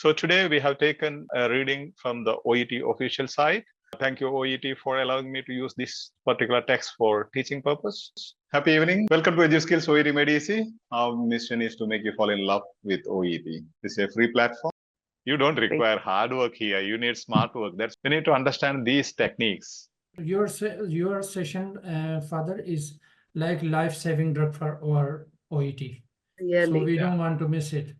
So today we have taken a reading from the OET official site. Thank you, OET, for allowing me to use this particular text for teaching purpose. Happy evening. Welcome to EduSkills OET Made Easy. Our mission is to make you fall in love with OET. This is a free platform. You don't require hard work here. You need smart work. You need to understand these techniques. Your session, Father, is like life-saving drug for our OET. So we don't want to miss it.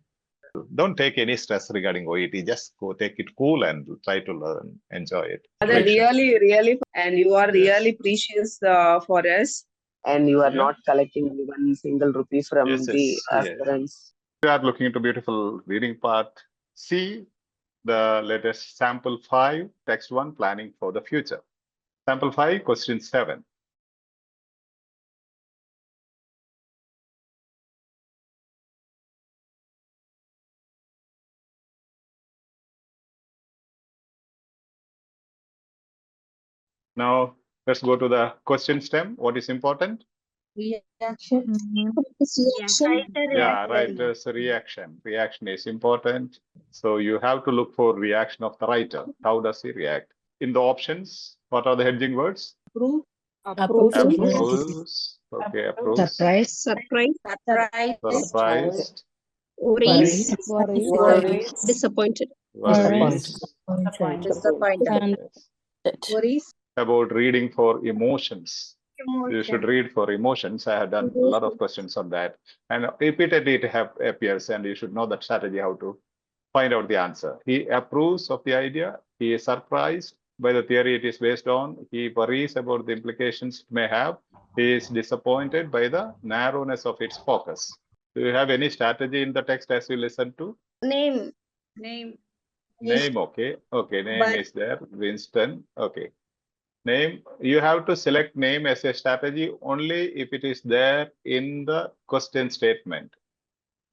Don't take any stress regarding OET. Just go take it cool and try to learn, enjoy it. Really, and you are really precious for us. And you are not collecting even single rupee from the aspirants. We are looking into beautiful reading part. See the latest sample 5, text 1, planning for the future. Sample 5, question 7. Now, let's go to the question stem. What is important? Reaction. Yeah, writer's reaction. Reaction is important. So you have to look for reaction of the writer. How does he react? In the options, what are the hedging words? Approve. Approves. Okay, approves. Surprise. Surprised. Worries. Disappointed. Worries. Worries. About reading for emotions. You should read for emotions. I have done a lot of questions on that. And repeatedly it appears, and you should know that strategy how to find out the answer. He approves of the idea. He is surprised by the theory it is based on. He worries about the implications it may have. He is disappointed by the narrowness of its focus. Do you have any strategy in the text as you listen to? Name. Name, okay. Okay, name is there. Winston, okay. Name, you have to select name as a strategy only if it is there in the question statement.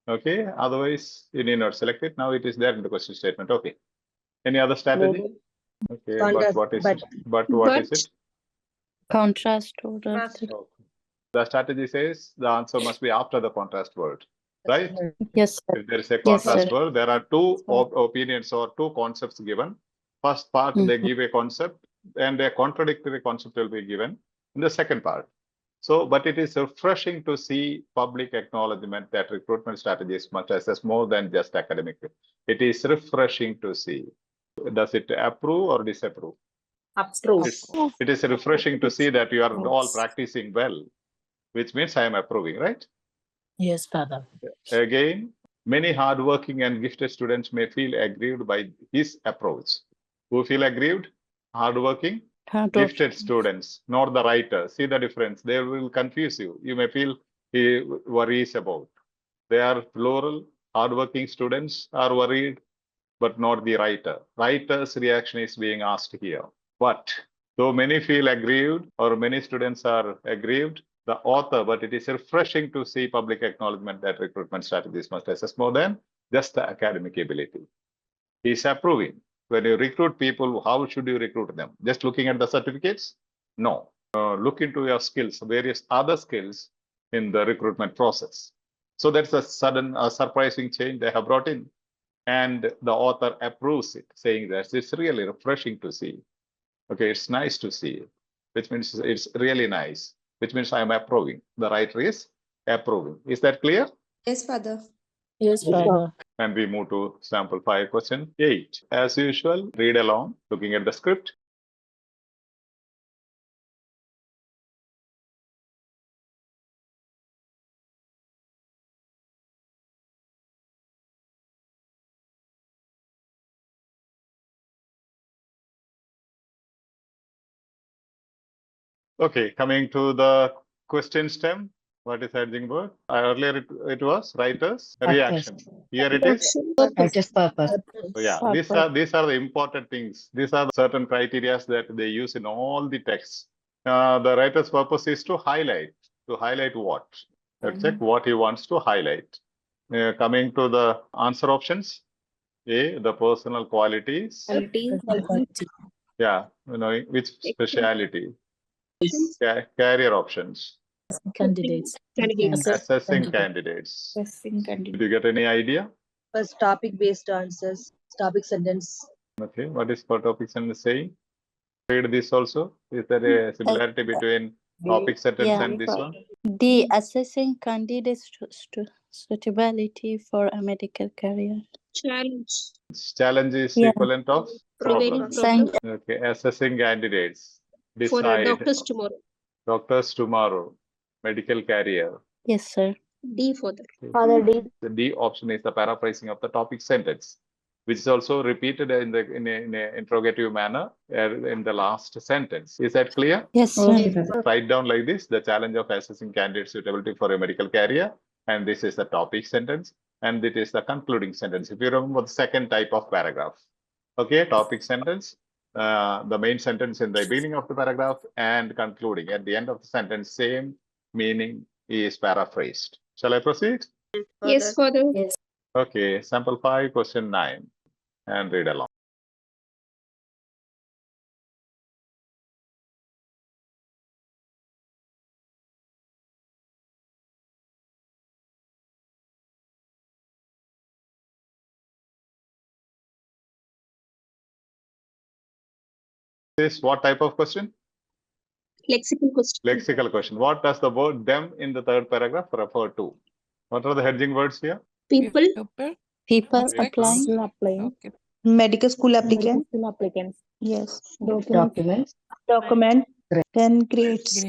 Okay, otherwise you need not select it. Now it is there in the question statement. Okay. Any other strategy? Okay, but what is it? But what is it? Contrast. Okay. The strategy says the answer must be after the contrast word, right? Yes, sir. If there is a contrast word, there are two opinions or two concepts given. First part, they give a concept, and a contradictory concept will be given in the second part. So, but it is refreshing to see public acknowledgement that recruitment strategy is much as more than just academic. It is refreshing to see. Does it approve or disapprove? Approve. It is refreshing to see that you are all practicing well, which means I am approving, right? Yes, Father. Again, many hardworking and gifted students may feel aggrieved by his approach. Who feel aggrieved? Hardworking, gifted students, not the writer. See the difference. They will confuse you. You may feel he worries about. They are plural. Hardworking students are worried, but not the writer. Writer's reaction is being asked here. But though many feel aggrieved or many students are aggrieved, the author, but it is refreshing to see public acknowledgement that recruitment strategies must assess more than just the academic ability. He is approving. When you recruit people, how should you recruit them? Just looking at the certificates? No. Look into your skills, various other skills in the recruitment process. So that's a sudden, surprising change they have brought in. And the author approves it, saying that it's really refreshing to see. Okay, it's nice to see, which means it's really nice, which means I am approving. The writer is approving. Is that clear? Yes, Father. Yes, Father. And we move to sample 5, question 8. As usual, read along, looking at the script. Okay, coming to the question stem. What is hedging word? Earlier it was writer's reaction. Here it is. Writer's purpose. So yeah, these are the important things. These are the certain criteria that they use in all the texts. The writer's purpose is to highlight. To highlight what? Let's check what he wants to highlight. Coming to the answer options. A, the personal qualities. Yeah, you know, which speciality? Career options. Candidates. Assessing candidates. Did you get any idea? First, topic-based answers. Topic sentence. Okay, what is for topic sentence saying? Read this also. Is there a similarity between topic sentence and this one? D. Assessing candidates' suitability for a medical career. Challenge. Challenge is Yeah. equivalent of Prevailing problem. problem. Okay, assessing candidates. For Decide. doctors tomorrow. Doctors tomorrow. Medical career. Yes, sir. D for that. Father D. The D option is the paraphrasing of the topic sentence, which is also repeated in a interrogative manner in the last sentence. Is that clear? Yes, sir. Okay, Father. Write down like this: the challenge of assessing candidate suitability for a medical career, and this is the topic sentence, and it is the concluding sentence. If you remember the second type of paragraph, okay, topic sentence, the main sentence in the beginning of the paragraph and concluding at the end of the sentence, same meaning is paraphrased. Shall I proceed? Yes, Father. Yes. Okay, sample 5, question 9, and read along. This what type of question? Lexical question. Lexical question. What does the word them in the third paragraph refer to? What are the hedging words here? People. People Applicants. applying. Medical school applicant. Medical applicants. Yes. Documents. Document. Then grades.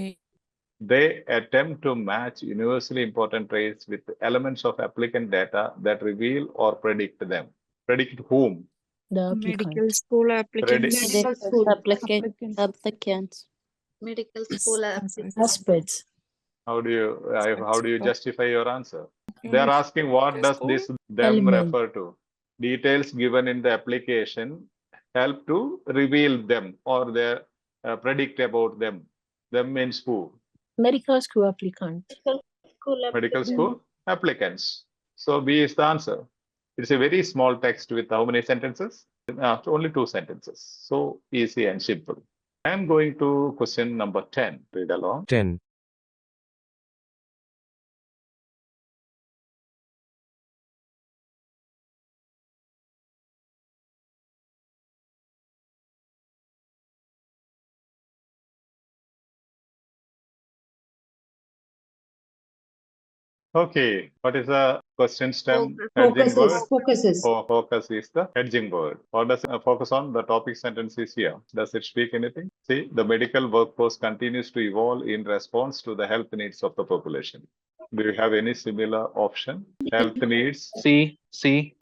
They attempt to match universally important traits with elements of applicant data that reveal or predict them. Predict whom? The Medical applicant. school applicants. Medical Applicants. Medical school applicants. Aspects. How do you justify your answer? They are asking what does this them Element. refer to? Details given in the application help to reveal them or their predict about them. Them means who? Medical school applicant. Medical school applicants. So B is the answer. It's a very small text with how many sentences? Only 2 sentences. So easy and simple. I am going to question number 10. Read along. 10. Okay, what is the question stem hedging word? Focus is the hedging word. What does it focus on? The topic sentence is here. Does it speak anything? See, the medical workforce continues to evolve in response to the health needs of the population. Do you have any similar option? Health needs. C. C.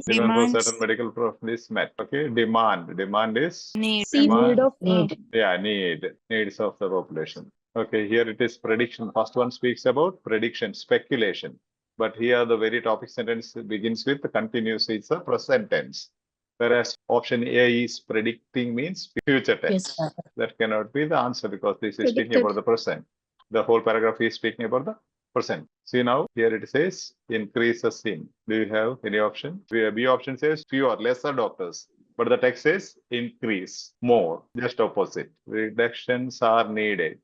Demand for certain medical profession is met. Okay, demand. Demand is Need. demand. Need. Yeah, needs of the population. Okay, here it is prediction. First one speaks about prediction, speculation. But here the very topic sentence begins with the continuous, it's a present tense. Whereas option A is predicting means future tense. Yes, Father. That cannot be the answer because this is speaking Predicted. about the present. The whole paragraph is speaking about the present. See now, here it says increases in. Do you have any option? B option says fewer, lesser doctors. But the text says increase, more, just opposite. Reductions are needed.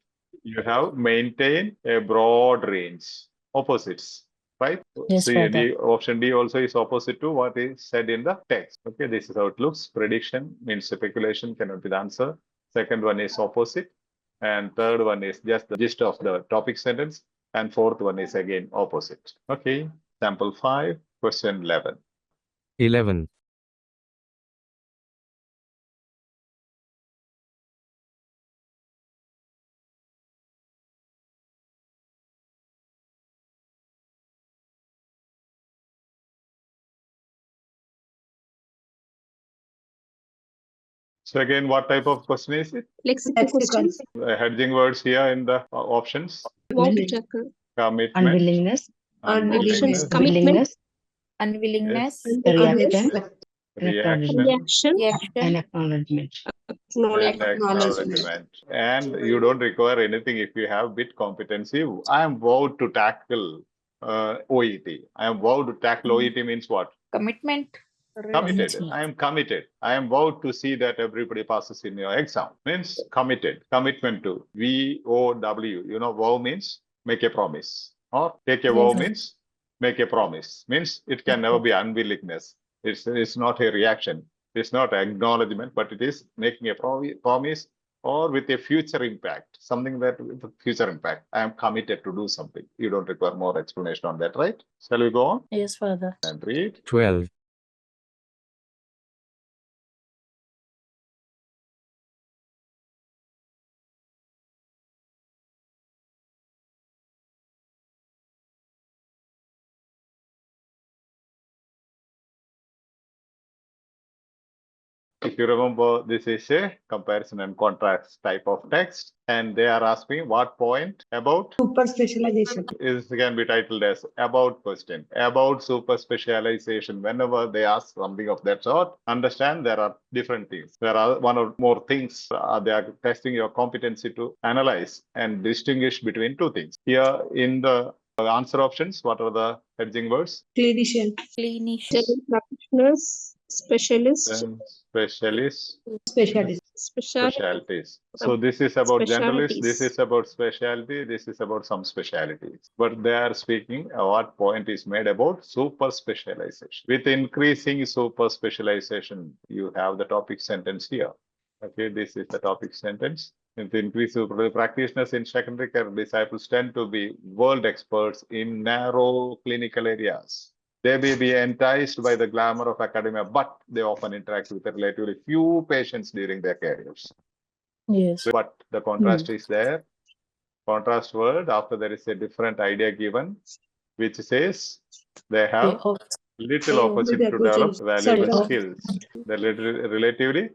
You have maintained a broad range, opposites, right? Yes, See, Father. option D also is opposite to what is said in the text. Okay, this is how it looks. Prediction means speculation cannot be the answer. Second one is opposite. And third one is just the gist of the topic sentence. And fourth one is again opposite. Okay, sample 5, question 11. 11. So again, what type of question is it? Lexical questions. Hedging words here in the options. Want to tackle. Commitment. Unwillingness. Unwillingness. Commitment. Unwillingness. Reaction. Reaction. Reaction. And acknowledgement. And acknowledgement. And you don't require anything if you have bit competency. I am vowed to tackle OET. I am vowed to tackle OET means what? Commitment. Committed. Commitment. I am committed. I am vowed to see that everybody passes in your exam. Means committed. Commitment to. VOW. You know, vow means make a promise. Or take a vow Yes. means make a promise. Means it can never be unwillingness. It's not a reaction. It's not acknowledgement, but it is making a promise or with a future impact, something that with a future impact. I am committed to do something. You don't require more explanation on that, right? Shall we go on Yes, Father. and read? 12. If you remember, this is a comparison and contrast type of text, and they are asking what point about Super specialization. is can be titled as about question, about super specialization. Whenever they ask something of that sort, understand there are different things. There are one or more things. They are testing your competency to analyze and distinguish between two things. Here in the answer options, what are the hedging words? Clinician. Clinician. General practitioners, specialists, Then specialists, Specialist. specialties. So this is about generalists, this Specialties. is about specialty, this is about some specialties. But they are speaking what point is made about super specialization. With increasing super specialization, you have the topic sentence here. Okay, this is the topic sentence. With increased super practitioners in secondary care, disciples tend to be world experts in narrow clinical areas. They may be enticed by the glamour of academia, but they often interact with relatively few patients during their careers. Yes. But the contrast is there. Contrast word, after there is a different idea given, which says they have little opportunity to develop valuable skills. They're relatively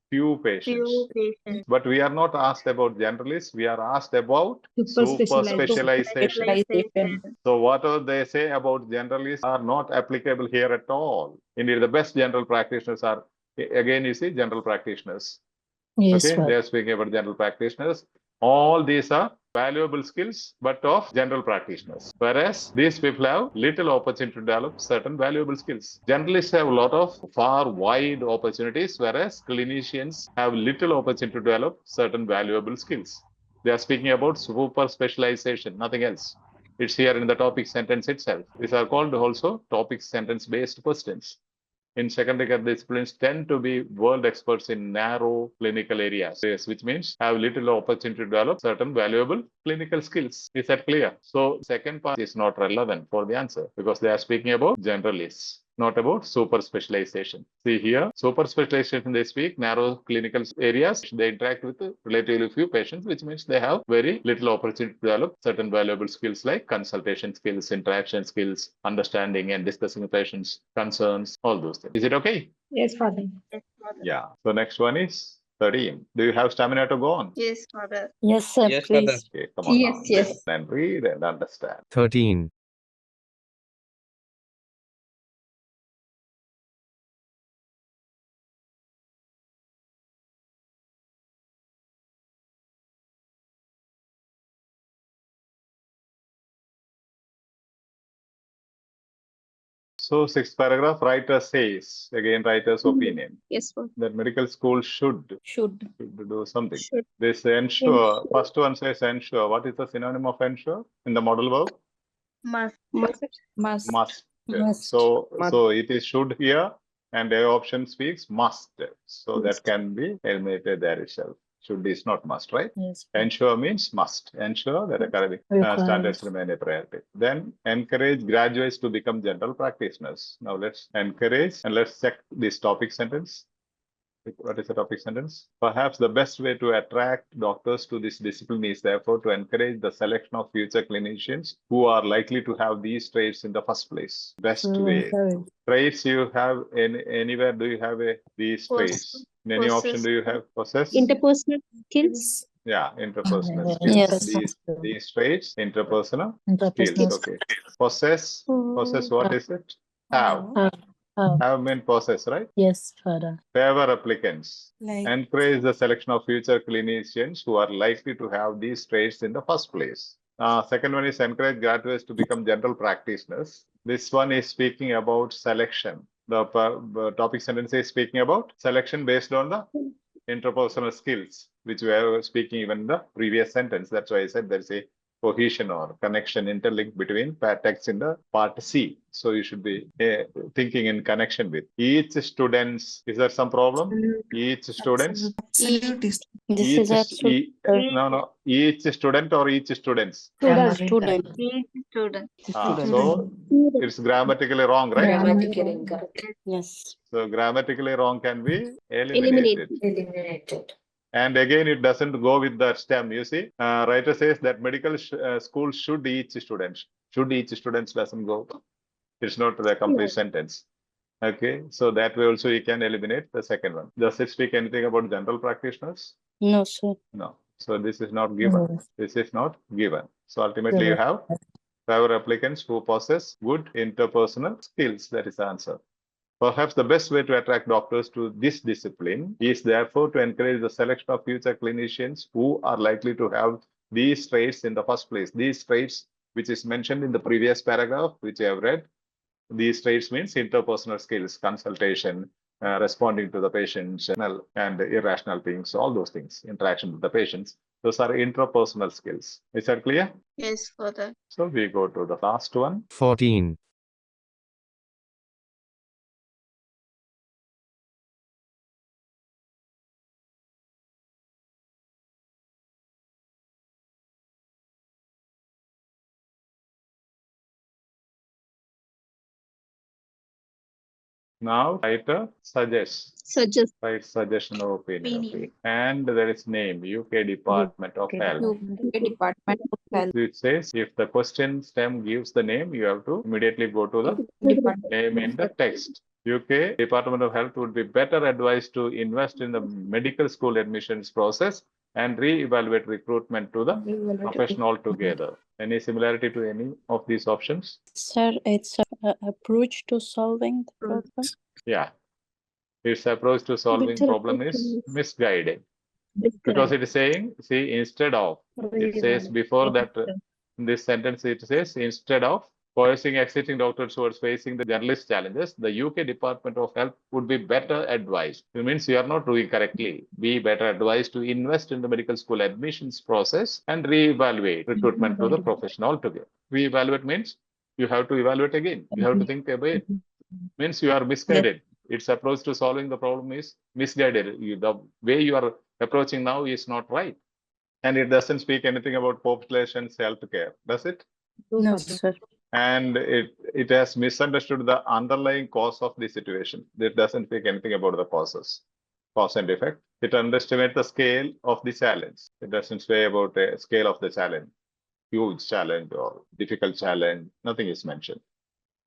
few patients. Few patients. But we are not asked about generalists, we are asked about super specialization. So whatever they say about generalists are not applicable here at all. Indeed, the best general practitioners are, again, you see, general practitioners. Yes, Okay, Father. they are speaking about general practitioners. All these are valuable skills, but of general practitioners. Whereas these people have little opportunity to develop certain valuable skills. Generalists have a lot of far wide opportunities, whereas clinicians have little opportunity to develop certain valuable skills. They are speaking about super specialization, nothing else. It's here in the topic sentence itself. These are called also topic sentence based questions. In secondary care disciplines tend to be world experts in narrow clinical areas, which means have little opportunity to develop certain valuable clinical skills. Is that clear? So second part is not relevant for the answer because they are speaking about generalists, not about super specialization. See here, super specialization, they speak narrow clinical areas. They interact with relatively few patients, which means they have very little opportunity to develop certain valuable skills like consultation skills, interaction skills, understanding and discussing with patients' concerns, all those things. Is it okay? Yes, Father. Yeah. So next one is 13. Do you have stamina to go on? Yes, Father. Yes, sir, Yes, Father. please. Okay, come on Yes, now. yes. Listen and read and understand. 13. So sixth paragraph, writer says, again writer's opinion, Yes, Father. that medical school should do something. Should. This ensure, first one says ensure. What is the synonym of ensure in the modal verb? Must. Must. Must. Must. So it is should here, and the option speaks must. So that can be eliminated there itself. Should is not must, right? Yes. Ensure means must. Ensure that academic Requires. standards remain a priority. Then encourage graduates to become general practitioners. Now let's encourage and let's check this topic sentence. What is the topic sentence? Perhaps the best way to attract doctors to this discipline is therefore to encourage the selection of future clinicians who are likely to have these traits in the first place. Best way. Traits you have anywhere, do you have these traits? In any option do you have possess? Interpersonal skills. Yeah, interpersonal Yes. skills. These traits, interpersonal Interpersonal skills. Okay. Possess, what is it? Have. Have meant possess, right? Yes, Father. Favor applicants. Like. Encourage the selection of future clinicians who are likely to have these traits in the first place. Second one is encourage graduates to become general practitioners. This one is speaking about selection. The topic sentence is speaking about selection based on the interpersonal skills, which we were speaking even in the previous sentence. That's why I said there's a cohesion or connection interlink between text in the part C. So you should be thinking in connection with each students. Is there some problem? Each students. This Each, is absolute. no. Each student or each students. Student. Each student. So it's grammatically wrong, right? Grammatically incorrect. Yes. So grammatically wrong can be eliminated. Eliminated. And again, it doesn't go with the stem. You see, writer says that medical school should teach students. Should teach students doesn't go. It's not the complete sentence. Okay, so that way also you can eliminate the second one. Does it speak anything about general practitioners? No, sir. No. So this is not given. No. This is not given. So ultimately you have favor applicants who possess good interpersonal skills. That is the answer. Perhaps the best way to attract doctors to this discipline is therefore to encourage the selection of future clinicians who are likely to have these traits in the first place. These traits, which is mentioned in the previous paragraph, which I have read, these traits means interpersonal skills, consultation, responding to the patients, and irrational things, all those things, interaction with the patients. Those are interpersonal skills. Is that clear? Yes, Father. So we go to the last one. 14. Now, writer suggests. Suggest. Right, suggestion or opinion. Opinion. Okay. And there is name, UK Department of Health. UK Department of Health. It says if the question stem gives the name, you have to immediately go to the Department. name in the text. UK Department of Health would be better advised to invest in the medical school admissions process and re-evaluate recruitment to the profession altogether. Any similarity to any of these options? Sir, it's a approach to solving the problem. Yeah. Its approach to solving problem is misguided. Because it is saying, see, instead of, it says before that, in this sentence, it says, instead of coercing existing doctors towards facing the generalist challenges, the UK Department of Health would be better advised. It means you are not doing correctly. Be better advised to invest in the medical school admissions process and re-evaluate recruitment to the profession altogether. Re-evaluate means you have to evaluate again. You have to think about it. Means you are misguided. Its approach to solving the problem is misguided. The way you are approaching now is not right. And it doesn't speak anything about population's health care, does it? No, sir. And it has misunderstood the underlying cause of the situation. It doesn't speak anything about the causes, cause and effect. It underestimates the scale of the challenge. It doesn't say about the scale of the challenge, huge challenge or difficult challenge. Nothing is mentioned.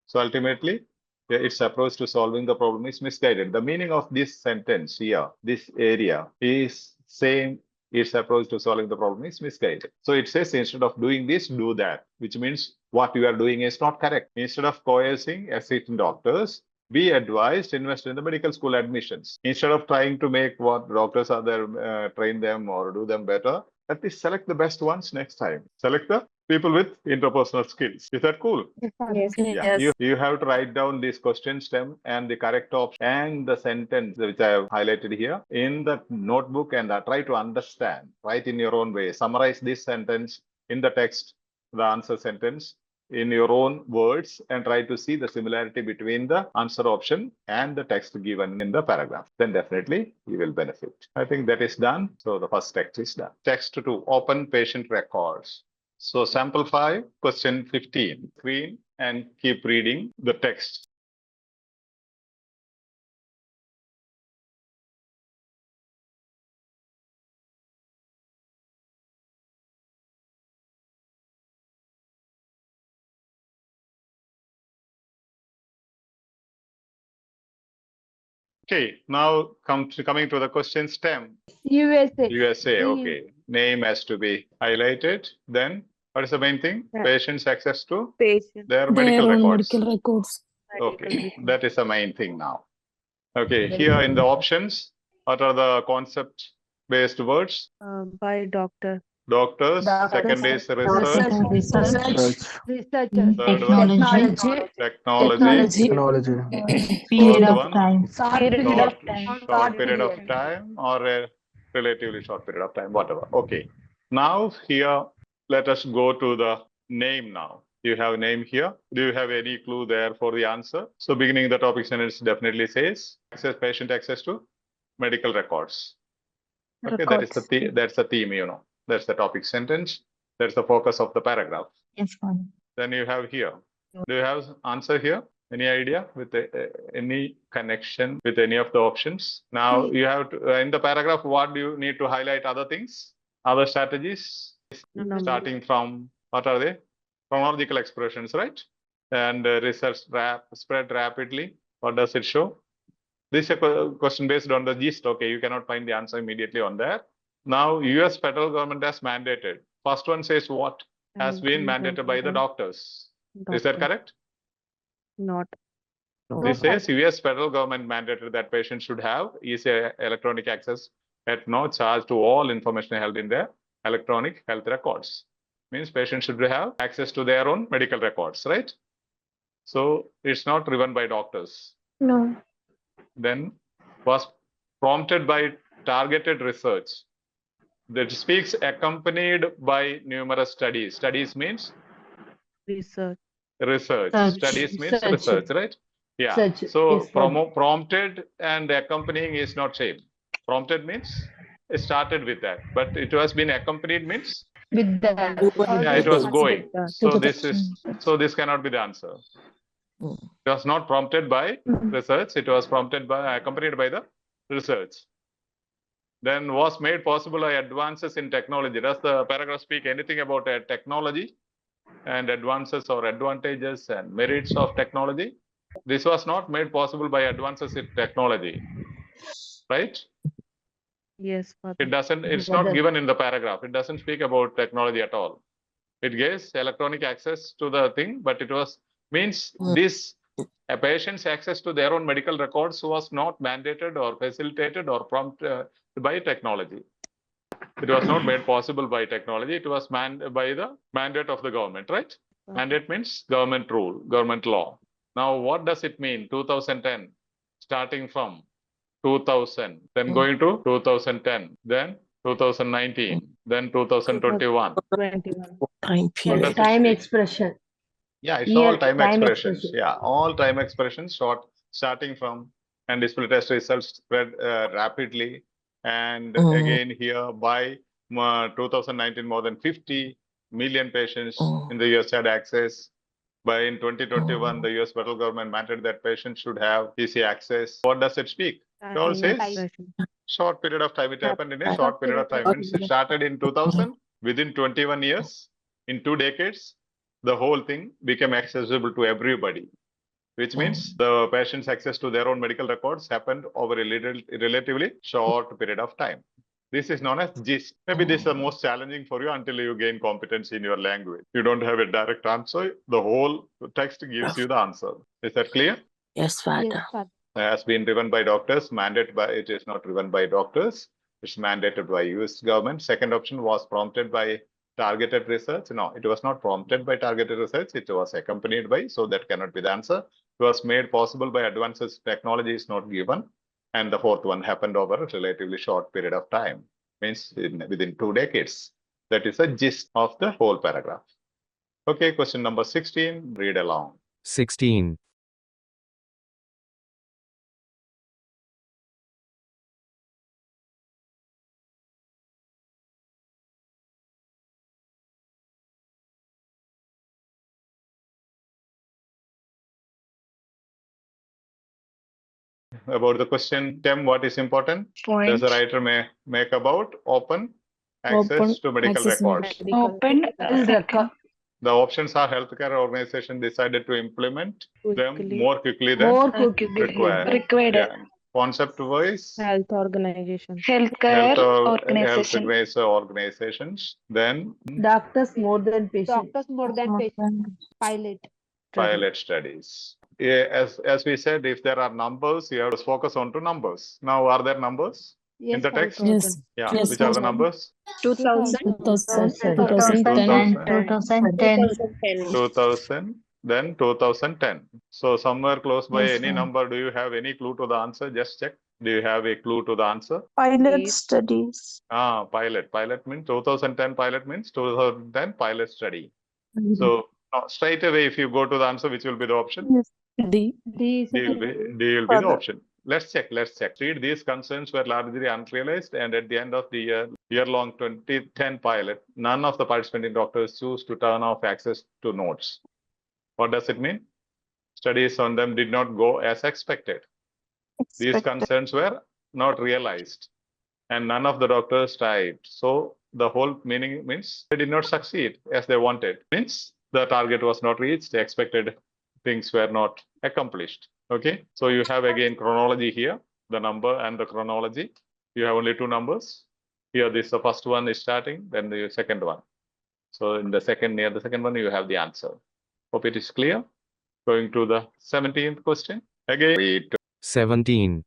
So ultimately, its approach to solving the problem is misguided. The meaning of this sentence here, this area, is same. Its approach to solving the problem is misguided. So it says instead of doing this, do that, which means what you are doing is not correct. Instead of coercing assistant doctors, be advised, invest in the medical school admissions. Instead of trying to make what doctors are there, train them or do them better, at least select the best ones next time. Select the people with interpersonal skills. Is that cool? Yes. Yeah. You have to write down this question stem and the correct option and the sentence which I have highlighted here in the notebook and try to understand. Write in your own way. Summarize this sentence in the text, the answer sentence in your own words and try to see the similarity between the answer option and the text given in the paragraph. Then definitely you will benefit. I think that is done. So the first text is done. Text 2, open patient records. So sample 5, question 15. Screen and keep reading the text. Okay, now coming to the question stem. USA, okay. Name has to be highlighted. Then what is the main thing? Patient's access to their medical records. Medical records. Okay, that is the main thing now. Okay, here in the options, what are the concept-based words? By doctor. Doctors. Second is research. Research. Third one, technology. Period Fourth of one, time. short period of time or a relatively short period of time, whatever. Okay. Now here let us go to the name now. You have name here. Do you have any clue there for the answer? So beginning the topic sentence definitely says patient access to medical records. Okay, that's the theme, you know. That's the topic sentence. That's the focus of the paragraph. Yes, Father. Then you have here. Do you have answer here? Any idea with any connection with any of the options? Now you have to, in the paragraph, what do you need to highlight? Other things, other strategies, starting from what are they? Chronological expressions, right? And research spread rapidly. What does it show? This is a question based on the gist. Okay, you cannot find the answer immediately on there. Now, US federal government has mandated. First one says what has been mandated by the doctors. Is that correct? Not. This says US federal government mandated that patients should have easy electronic access at no charge to all information held in their electronic health records. Means patients should have access to their own medical records, right? So it's not driven by doctors. No. Then was prompted by targeted research that speaks accompanied by numerous studies. Studies means Research. research. Studies means research, right? Yeah. Search. So Yes, prompted and accompanying is not same. Prompted means it started with that, but it was been accompanied means with that. yeah, it was going. With that. So this cannot be the answer. It was not prompted by research. It was prompted by accompanied by the research. Then was made possible by advances in technology. Does the paragraph speak anything about technology and advances or advantages and merits of technology? This was not made possible by advances in technology, right? Yes, Father. It doesn't. It's not given in the paragraph. It doesn't speak about technology at all. It gives electronic access to the thing, but it was means this a patient's access to their own medical records was not mandated or facilitated or prompted by technology. It was not made possible by technology. It was by the mandate of the government, right? Mandate means government rule, government law. Now, what does it mean? 2010, starting from 2000, then going to 2010, then 2019, then 2021. 21. Time expression. Yeah, it's Year, all time expressions. expression. Yeah, all time expressions starting from and display test results spread rapidly. And again here by 2019, more than 50 million patients in the US had access. By in 2021, the US federal government mandated that patients should have easy access. What does it speak? It all says short period of time. It happened in a short period of time. When it started in 2000, within 21 years, in 2 decades, the whole thing became accessible to everybody, which means the patient's access to their own medical records happened over a relatively short period of time. This is known as GIST. Maybe this is the most challenging for you until you gain competence in your language. You don't have a direct answer. The whole text gives you the answer. Is that clear? Yes, Father. Has been driven by doctors, mandated by, it is not driven by doctors. It's mandated by US government. Second option was prompted by targeted research. No, it was not prompted by targeted research. It was accompanied by, so that cannot be the answer. It was made possible by advances. Technology is not given. And the fourth one happened over a relatively short period of time, means within 2 decades. That is the gist of the whole paragraph. Okay, question number 16, read along. 16. About the question, Tim, what is important? Point. Does the writer make about open access to medical records? Open record. The options are healthcare organization decided to implement them more quickly than required. Yeah. Concept wise, Health organization. Healthcare health organization. organizations. Then Doctors more than patients. Doctors more than patients. pilot studies. Yeah, as we said, if there are numbers, you have to focus on to numbers. Now, are there numbers in the text? Yes. Yeah. Yes, Which are the numbers? 2000. 2000, then 2010. So somewhere close by Yes, any sir. number, do you have any clue to the answer? Just check. Do you have a clue to the answer? Pilot studies. Pilot. Pilot means 2010 pilot means 2010 pilot study. So straight away, if you go to the answer, which will be the option? Yes. D. D will be the option. Let's check. Read, these concerns were largely unrealized, and at the end of the year-long 2010 pilot, none of the participating doctors choose to turn off access to notes. What does it mean? Studies on them did not go as expected. These concerns were not realized, and none of the doctors tried. So the whole meaning means they did not succeed as they wanted. Means the target was not reached, the expected things were not accomplished. Okay, so you have again chronology here, the number and the chronology. You have only two numbers. Here, this the first one is starting, then the second one. So in the second, near the second one, you have the answer. Hope it is clear. Going to the 17th question. Again, read. 17.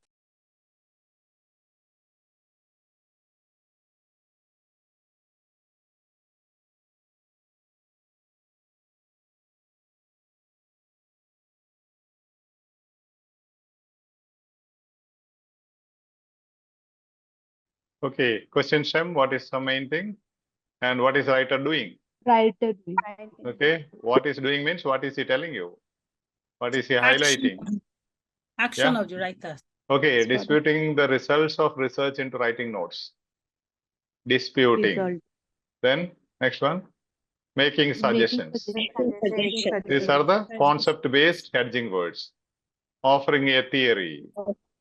Okay, question Shem, what is the main thing? And what is writer doing? Writer. Okay, what is doing means what is he telling you? What is he highlighting? Action Yeah. of the writer. Okay, disputing the results of research into writing notes. Disputing. Result. Then next one, making suggestions. These are the concept-based hedging words. Offering a theory.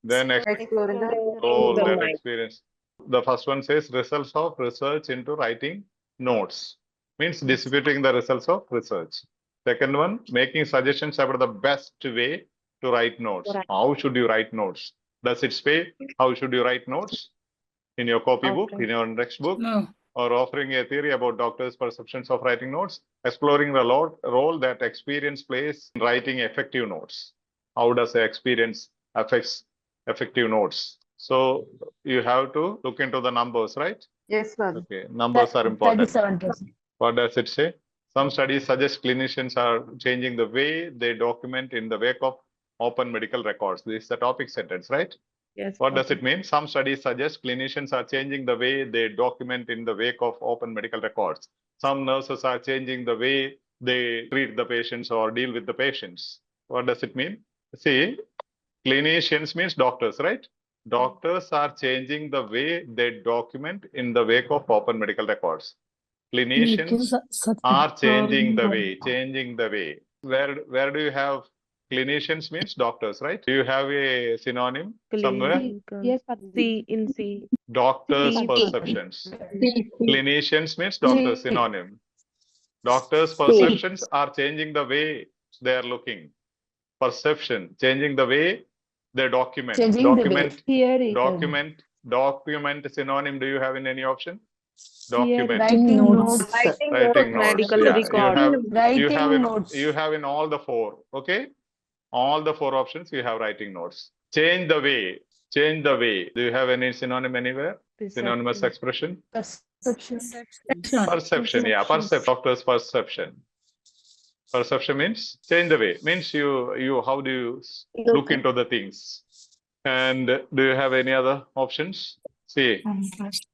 Then Exploring the role the that mind. experience. The first one says results of research into writing notes. Means disputing the results of research. Second one, making suggestions about the best way to write notes. How should you write notes? Does it say how should you write notes? In your copybook, in your textbook? No. Or offering a theory about doctors' perceptions of writing notes, exploring the role that experience plays in writing effective notes. How does the experience affects effective notes? So you have to look into the numbers, right? Yes, sir. Okay, numbers are important. 37%. What does it say? Some studies suggest clinicians are changing the way they document in the wake of open medical records. This is the topic sentence, right? Yes. What does it mean? Some studies suggest clinicians are changing the way they document in the wake of open medical records. Some nurses are changing the way they treat the patients or deal with the patients. What does it mean? See, clinicians means doctors, right? Doctors are changing the way they document in the wake of open medical records. Clinicians are changing the way. Where do you have clinicians means doctors, right? Do you have a synonym somewhere? Yes, C in C. Doctors' C. perceptions. Clinicians means doctors, synonym. Doctors' perceptions are changing the way they are looking. Perception, changing the way they document. Document synonym. Do you have in any option? Document. Writing notes. Writing notes. Medical Yeah, record. you have in all the four. Okay, all the four options you have writing notes. Change the way. Change the way. Do you have any synonym anywhere? Synonymous expression. Perception. Yeah, perception. Doctor's perception. Perception means change the way. Means you how do you look into the things? And do you have any other options? See,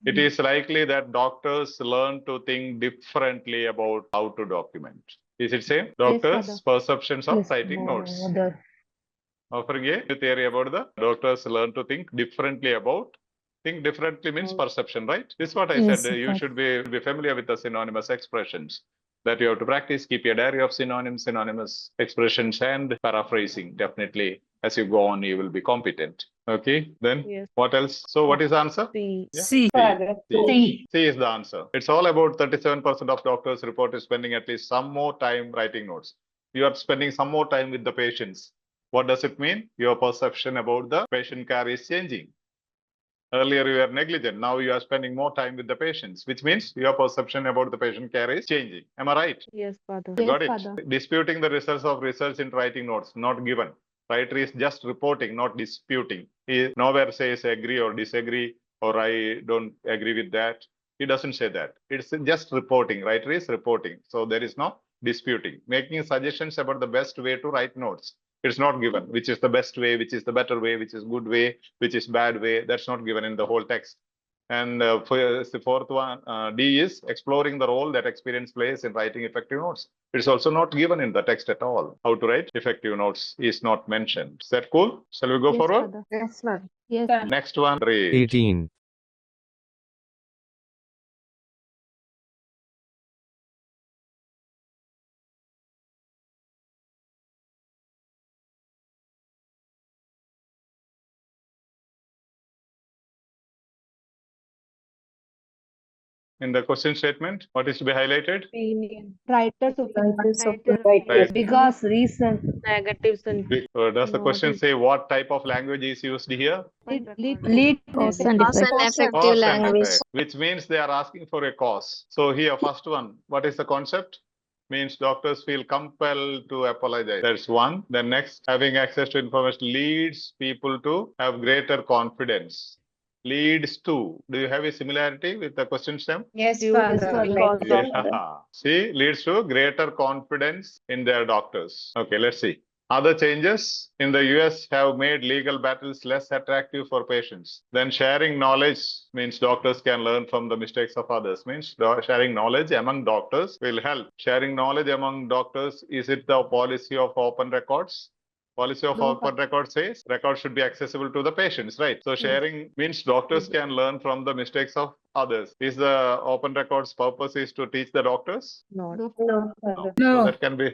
it is likely that doctors learn to think differently about how to document. Is it same? Doctors' perceptions of writing notes. Offering a theory about the doctors learn to think differently about. Think differently means perception, right? This is what I said. You should be familiar with the synonymous expressions that you have to practice. Keep your diary of synonyms, synonymous expressions, and paraphrasing. Definitely, as you go on, you will be competent. Okay, then what else? So what is the answer? C. Yeah. C. C is the answer. It's all about 37% of doctors report is spending at least some more time writing notes. You are spending some more time with the patients. What does it mean? Your perception about the patient care is changing. Earlier you were negligent. Now you are spending more time with the patients, which means your perception about the patient care is changing. Am I right? Yes, Father. Got it? Disputing the results of research in writing notes, not given. Writer is just reporting, not disputing. He nowhere says agree or disagree or I don't agree with that. He doesn't say that. It's just reporting. Writer is reporting. So there is no disputing. Making suggestions about the best way to write notes. It's not given. Which is the best way, which is the better way, which is good way, which is bad way. That's not given in the whole text. And for the fourth one, D is exploring the role that experience plays in writing effective notes. It's also not given in the text at all. How to write effective notes is not mentioned. Is that cool? Shall we go forward? Father. Yes, sir. Yes. Next one, read. 18. In the question statement, what is to be highlighted? Opinion. Writer's opinion. Right. Because reason. Negatives and Does the question say what type of language is used here? lead Cause and Cause effect. and effective Cause and language. effect, which means they are asking for a cause. So here, first one, what is the concept? Means doctors feel compelled to apologize. That's one. The next, having access to information leads people to have greater confidence. Leads to. Do you have a similarity with the question stem? Yes, Father. Father. Yeah. See, leads to greater confidence in their doctors. Okay, let's see. Other changes in the US have made legal battles less attractive for patients. Then sharing knowledge means doctors can learn from the mistakes of others. Means sharing knowledge among doctors will help. Sharing knowledge among doctors, is it the policy of open records? Policy of open record says records should be accessible to the patients, right? So sharing means doctors can learn from the mistakes of others. Is the open records purpose is to teach the doctors? No. No. So that can be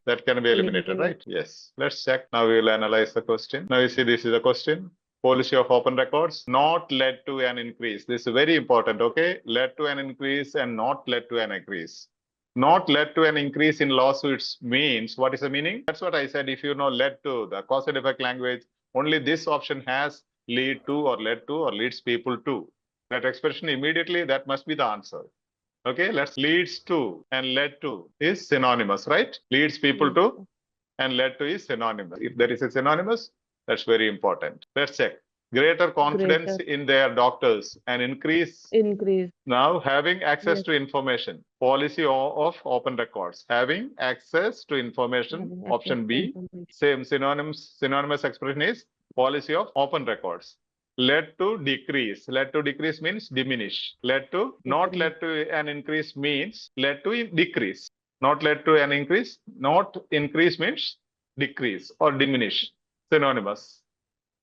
eliminated, right? Yes. Let's check. Now we will analyze the question. Now you see this is a question. Policy of open records not led to an increase. This is very important. Okay, led to an increase and not led to an increase. Not led to an increase in lawsuits means, what is the meaning? That's what I said. If you know led to, the cause and effect language, only this option has lead to or led to or leads people to. That expression immediately, that must be the answer. Okay, let's leads to and led to is synonymous, right? Leads people to and led to is synonymous. If there is a synonymous, that's very important. Let's check. Greater confidence in their doctors and increase. Now, having access to information. Policy of open records. Having access to information. Option B. Same synonymous expression is policy of open records. Led to decrease. Led to decrease means diminish. Led to not led to an increase means led to decrease. Not led to an increase. Not increase means decrease or diminish. Synonymous.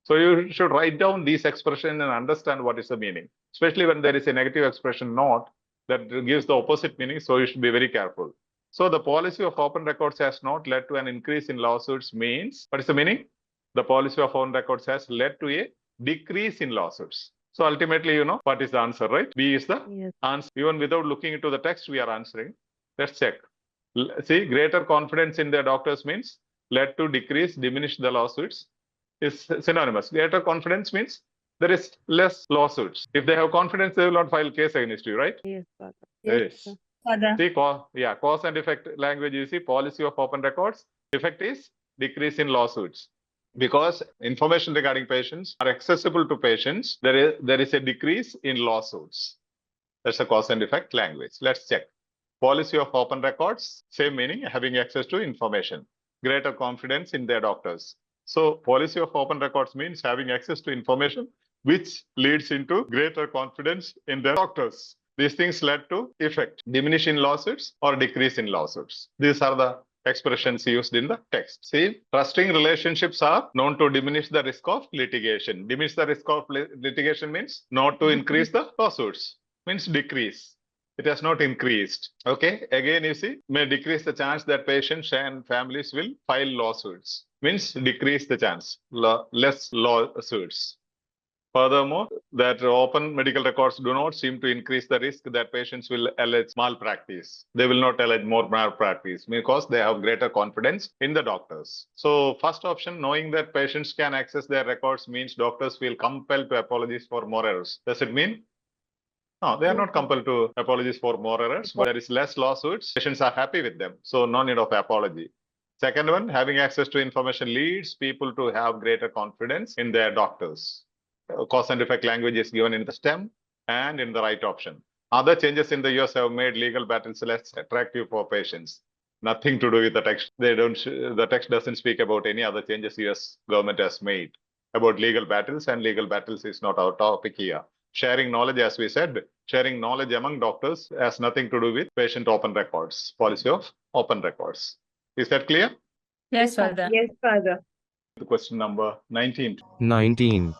So you should write down these expressions and understand what is the meaning, especially when there is a negative expression not that gives the opposite meaning. So you should be very careful. So the policy of open records has not led to an increase in lawsuits means, what is the meaning? The policy of open records has led to a decrease in lawsuits. So ultimately, you know, what is the answer, right? B is the answer. Even without looking into the text, we are answering. Let's check. See, greater confidence in their doctors means led to decrease, diminish the lawsuits is synonymous. Greater confidence means there is less lawsuits. If they have confidence, they will not file case against you, right? Yes, Father. Yes. Father. See, cause and effect language, you see, policy of open records. Effect is decrease in lawsuits. Because information regarding patients are accessible to patients, there is a decrease in lawsuits. That's a cause and effect language. Let's check. Policy of open records, same meaning, having access to information. Greater confidence in their doctors. So policy of open records means having access to information, which leads into greater confidence in their doctors. These things led to effect, diminish in lawsuits or decrease in lawsuits. These are the expressions used in the text. See, trusting relationships are known to diminish the risk of litigation. Diminish the risk of litigation means not to increase the lawsuits, means decrease. It has not increased. Okay. Again, you see, may decrease the chance that patients and families will file lawsuits. Means decrease the chance. Less lawsuits. Furthermore, that open medical records do not seem to increase the risk that patients will allege malpractice. They will not allege more malpractice because they have greater confidence in the doctors. So first option, knowing that patients can access their records means doctors feel compelled to apologize for more errors. Does it mean? No, they are not compelled to apologize for more errors, but there is less lawsuits. Patients are happy with them. So no need of apology. Second one, having access to information leads people to have greater confidence in their doctors. Cause and effect language is given in the stem and in the right option. Other changes in the US have made legal battles less attractive for patients. Nothing to do with the text. The text doesn't speak about any other changes US government has made about legal battles, and legal battles is not our topic here. Sharing knowledge, as we said, sharing knowledge among doctors has nothing to do with patient open records, policy of open records. Is that clear? Yes, Father. Yes, Father. Question number 19. 19.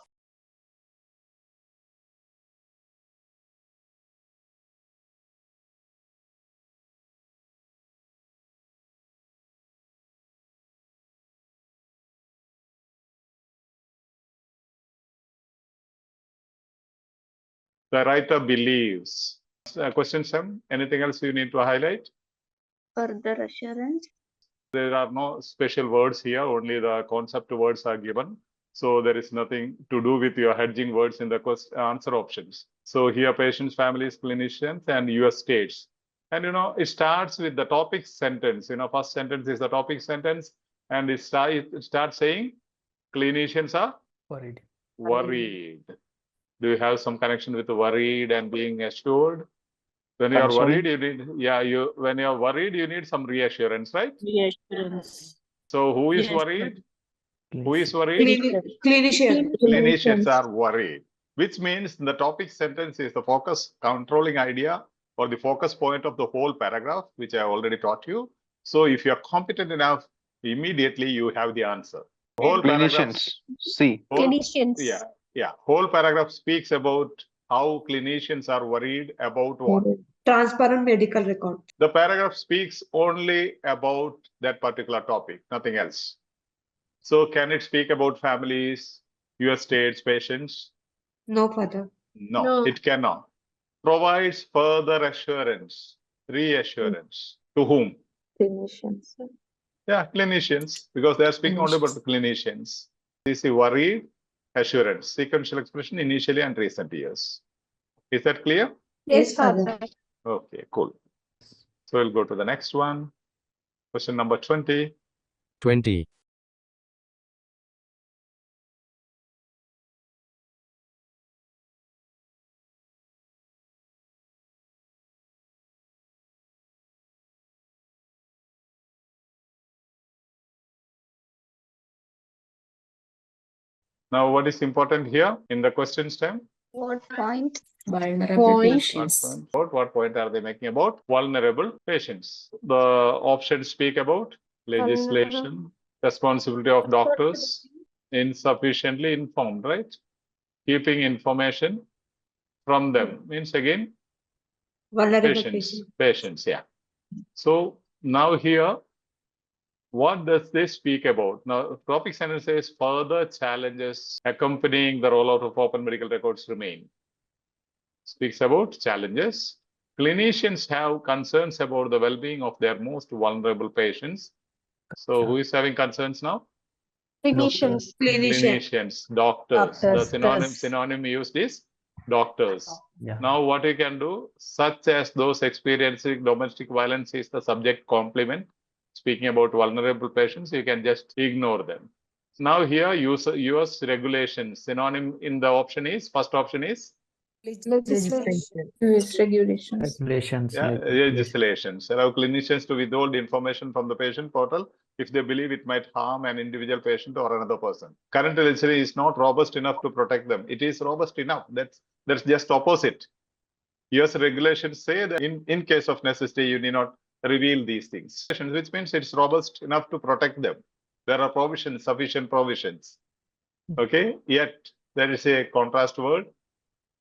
The writer believes. Question 7. Anything else you need to highlight? Further assurance. There are no special words here, only the concept words are given. So there is nothing to do with your hedging words in the answer options. So here patients, families, clinicians, and US states. And it starts with the topic sentence. First sentence is the topic sentence, and it starts saying clinicians are worried. Do you have some connection with worried and being assured? When you are worried, when you are worried, you need some reassurance, right? Reassurance. So who is Yes, worried? Who is worried? Clinician. Clinicians are worried, which means the topic sentence is the focus controlling idea or the focus point of the whole paragraph, which I already taught you. So if you are competent enough, immediately you have the answer. Whole paragraph. Clinicians. Yeah. Whole paragraph speaks about how clinicians are worried about what? Transparent medical record. The paragraph speaks only about that particular topic, nothing else. So can it speak about families, US states, patients? No, Father. No, it cannot. Provides further assurance, reassurance. To whom? Clinicians. Yeah, clinicians, because they are speaking only about the clinicians. This is worried, assurance, sequential expression initially and recent years. Is that clear? Yes, Father. Okay, cool. So we'll go to the next one. Question number 20. 20. Now, what is important here in the question stem? What point? Vulnerable patients. What point are they making about? Vulnerable patients. The options speak about legislation, responsibility of doctors, insufficiently informed, right? Keeping information from them means again Vulnerable patients, yeah. So now here, what does this speak about? Now, topic sentence says further challenges accompanying the rollout of open medical records remain. Speaks about challenges. Clinicians have concerns about the well-being of their most vulnerable patients. So who is having concerns now? Clinicians. Clinicians, doctors. The synonym used is doctors. Now what you can do, such as those experiencing domestic violence is the subject complement. Speaking about vulnerable patients, you can just ignore them. Now here, US regulations. Synonym in the option is, first option is? Legislation. Regulations. Yeah, legislations. Allow clinicians to withhold information from the patient portal if they believe it might harm an individual patient or another person. Current legislation is not robust enough to protect them. It is robust enough. That's just opposite. US regulations say that in case of necessity, you need not reveal these things, which means it's robust enough to protect them. There are provisions, sufficient provisions. Okay, yet there is a contrast word.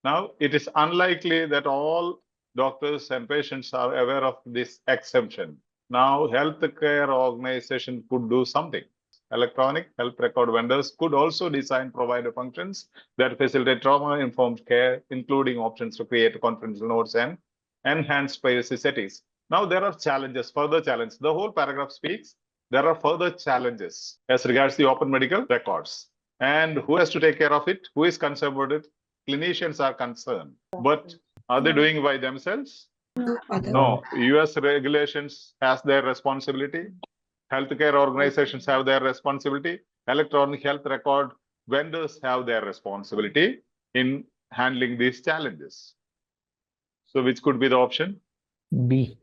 Now, it is unlikely that all doctors and patients are aware of this exemption. Now, healthcare organization could do something. Electronic health record vendors could also design provider functions that facilitate trauma-informed care, including options to create confidential notes and enhanced privacy settings. Now, there are challenges, further challenges. The whole paragraph speaks. There are further challenges as regards the open medical records. And who has to take care of it? Who is concerned about it? Clinicians are concerned. But are they doing it by themselves? No. US regulations has their responsibility. Healthcare organizations have their responsibility. Electronic health record vendors have their responsibility in handling these challenges. So which could be the option? B.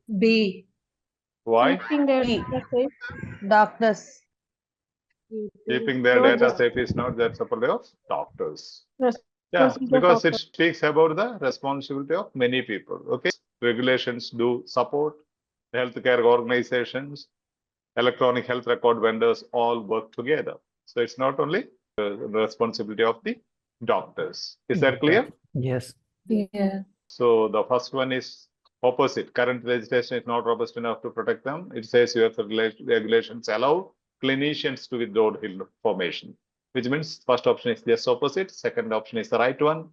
Why? Keeping their data safe. Doctors. Keeping their data safe is not that property of doctors. Yeah, Responsibility of because it doctors. speaks about the responsibility of many people. Okay, regulations do support healthcare organizations, electronic health record vendors all work together. So it's not only the responsibility of the doctors. Is that clear? Yes. Yeah. So the first one is opposite. Current legislation is not robust enough to protect them. It says US regulations allow clinicians to withhold information, which means first option is just opposite. Second option is the right one.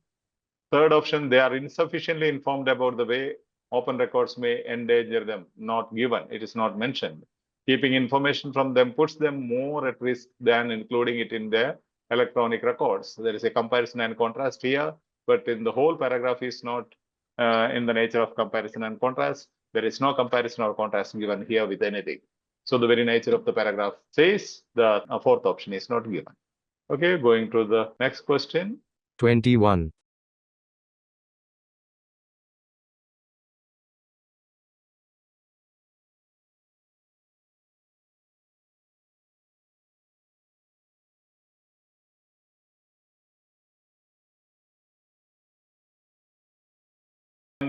Third option, they are insufficiently informed about the way open records may endanger them. Not given. It is not mentioned. Keeping information from them puts them more at risk than including it in their electronic records. There is a comparison and contrast here, but in the whole paragraph is not in the nature of comparison and contrast. There is no comparison or contrast given here with anything. So the very nature of the paragraph says the fourth option is not given. Okay, going to the next question. 21.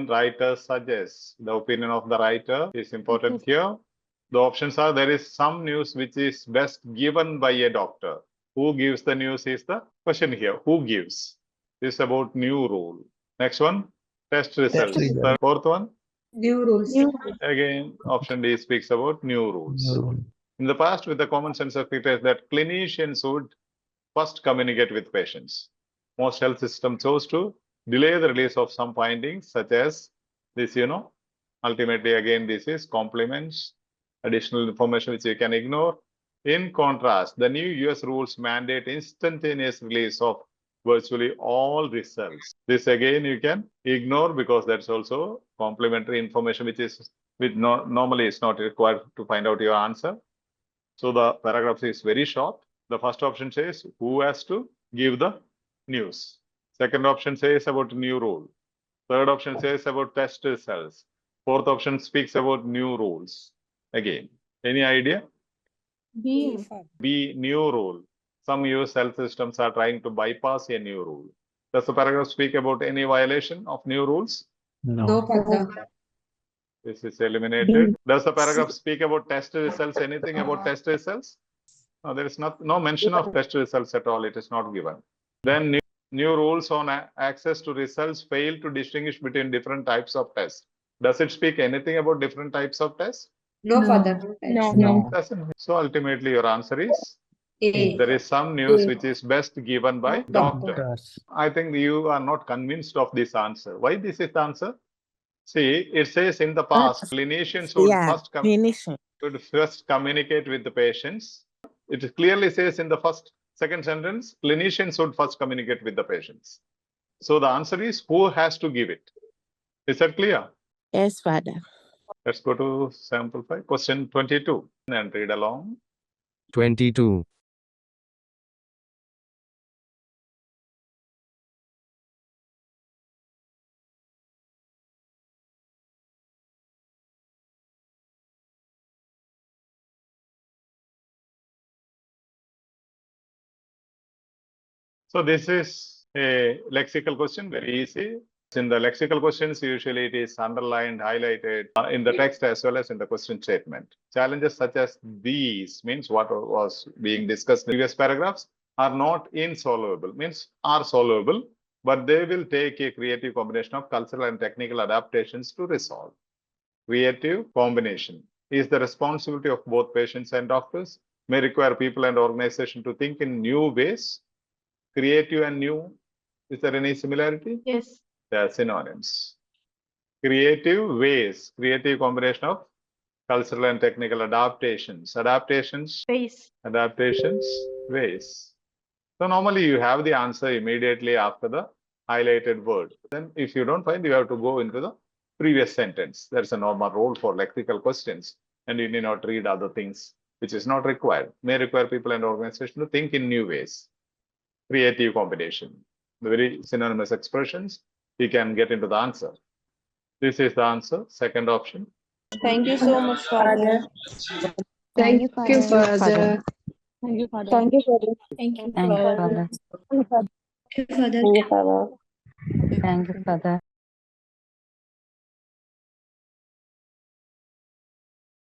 Writer suggests. The opinion of the writer is important here. The options are: there is some news which is best given by a doctor. Who gives the news is the question here. Who gives? This is about new rule. Next one, test results. The fourth one, New rules. again, option D speaks about new rules. In the past, with the common sense of it is that clinicians would first communicate with patients. Most health systems chose to delay the release of some findings, such as this, ultimately, again, this is complements, additional information which you can ignore. In contrast, the new US rules mandate instantaneous release of virtually all results. This again you can ignore because that's also complementary information which normally is not required to find out your answer. So the paragraph is very short. The first option says who has to give the news. Second option says about new rule. Third option says about test results. Fourth option speaks about new rules. Again, any idea? B. B, new rule. Some US health systems are trying to bypass a new rule. Does the paragraph speak about any violation of new rules? No, Father. This is eliminated. Does the paragraph speak about test results? Anything about test results? No, there is no mention of test results at all. It is not given. Then new rules on access to results fail to distinguish between different types of tests. Does it speak anything about different types of tests? No, Father. No. Doesn't. So ultimately your answer is A. there is some news which is best given by doctor. I think you are not convinced of this answer. Why this is the answer? See, it says in the past, clinicians would first communicate with the patients. It clearly says in the second sentence, clinicians would first communicate with the patients. So the answer is who has to give it. Is that clear? Yes, Father. Let's go to sample 5, question 22 and read along. 22. So this is a lexical question, very easy. In the lexical questions, usually it is underlined, highlighted in the text as well as in the question statement. Challenges such as these, means what was being discussed in previous paragraphs, are not insoluble, means are solvable, but they will take a creative combination of cultural and technical adaptations to resolve. Creative combination is the responsibility of both patients and doctors, may require people and organization to think in new ways. Creative and new, is there any similarity? Yes. They are synonyms. Creative ways, creative combination of cultural and technical adaptations. Ways. Ways. So normally you have the answer immediately after the highlighted word. Then if you don't find, you have to go into the previous sentence. There's a normal rule for lexical questions, and you need not read other things, which is not required. May require people and organization to think in new ways. Creative combination. The very synonymous expressions, you can get into the answer. This is the answer, second option. Thank you so much, Father. Thank you, Father. Thank you, Father. Thank you, Father. Thank you, Father. Thank you, Father. Thank you, Father. Thank you, Father.